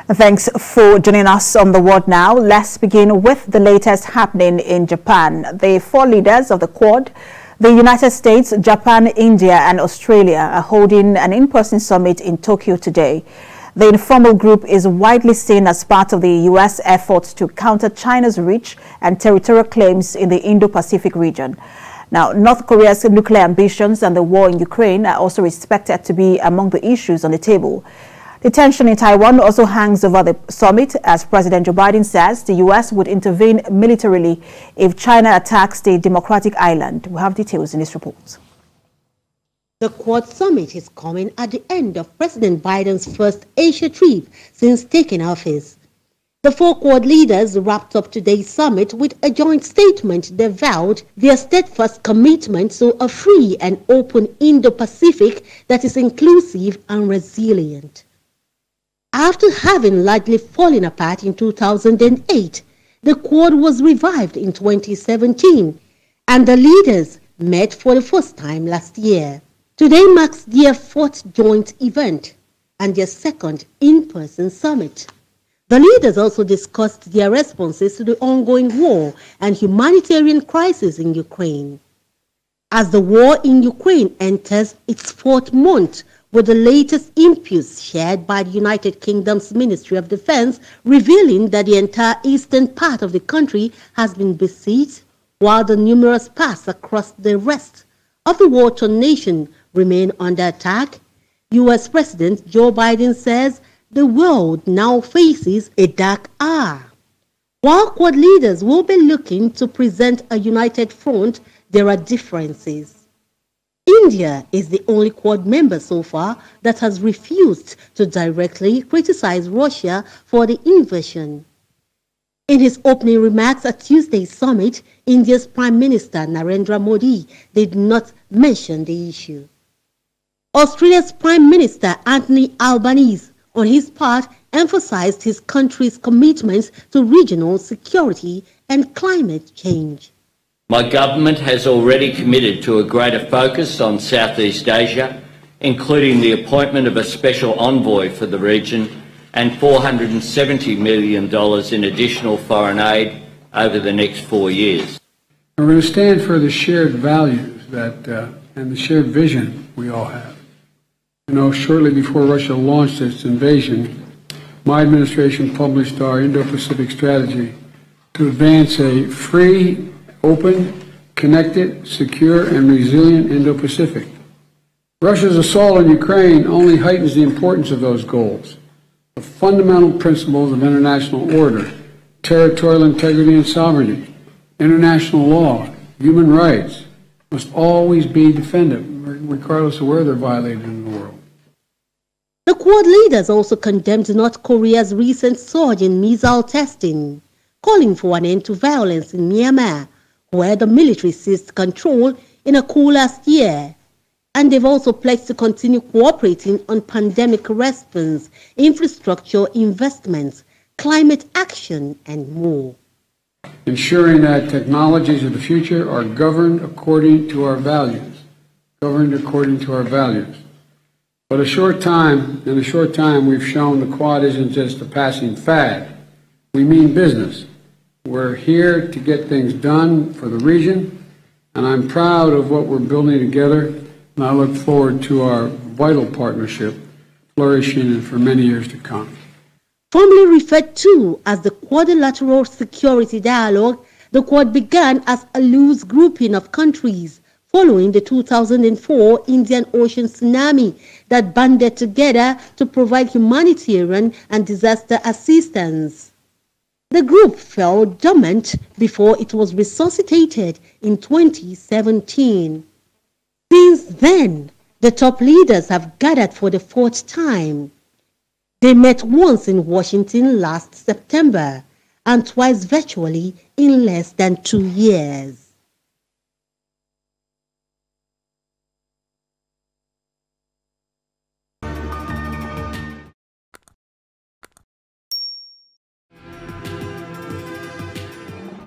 Thanks for joining us on The World Now. Let's begin with the latest happening in Japan. The four leaders of the Quad, the United States, Japan, India and Australia, are holding an in-person summit in Tokyo today. The informal group is widely seen as part of the U.S. efforts to counter China's reach and territorial claims in the Indo-Pacific region. Now, North Korea's nuclear ambitions and the war in Ukraine are also expected to be among the issues on the table. The tension in Taiwan also hangs over the summit, as President Joe Biden says the U.S. would intervene militarily if China attacks the democratic island. We have details in this report. The Quad summit is coming at the end of President Biden's first Asia trip since taking office. The four Quad leaders wrapped up today's summit with a joint statement that vowed their steadfast commitment to a free and open Indo-Pacific that is inclusive and resilient. After having largely fallen apart in 2008, the Quad was revived in 2017, and the leaders met for the first time last year. Today marks their fourth joint event and their second in-person summit. The leaders also discussed their responses to the ongoing war and humanitarian crisis in Ukraine. As the war in Ukraine enters its fourth month, with the latest impulse shared by the United Kingdom's Ministry of Defense revealing that the entire eastern part of the country has been besieged, while the numerous parts across the rest of the war-torn nation remain under attack, U.S. President Joe Biden says the world now faces a dark hour. While Quad leaders will be looking to present a united front, there are differences. India is the only Quad member so far that has refused to directly criticize Russia for the invasion. In his opening remarks at Tuesday's summit, India's Prime Minister Narendra Modi did not mention the issue. Australia's Prime Minister Anthony Albanese, on his part, emphasized his country's commitments to regional security and climate change. My government has already committed to a greater focus on Southeast Asia, including the appointment of a special envoy for the region and $470 million in additional foreign aid over the next 4 years. We're going to stand for the shared values and the shared vision we all have. You know, shortly before Russia launched its invasion, my administration published our Indo-Pacific strategy to advance a free, open, connected, secure, and resilient Indo-Pacific. Russia's assault on Ukraine only heightens the importance of those goals. The fundamental principles of international order, territorial integrity and sovereignty, international law, human rights, must always be defended, regardless of where they're violated in the world. The Quad leaders also condemned North Korea's recent surge in missile testing, calling for an end to violence in Myanmar, where the military seized control in a coup last year. And they've also pledged to continue cooperating on pandemic response, infrastructure investments, climate action, and more. Ensuring that technologies of the future are governed according to our values. But in a short time, we've shown the Quad isn't just a passing fad. We mean business. We're here to get things done for the region, and I'm proud of what we're building together, and I look forward to our vital partnership flourishing for many years to come. Formerly referred to as the Quadrilateral Security Dialogue, the Quad began as a loose grouping of countries following the 2004 Indian Ocean tsunami that banded together to provide humanitarian and disaster assistance. The group fell dormant before it was resuscitated in 2017. Since then, the top leaders have gathered for the fourth time. They met once in Washington last September and twice virtually in less than 2 years.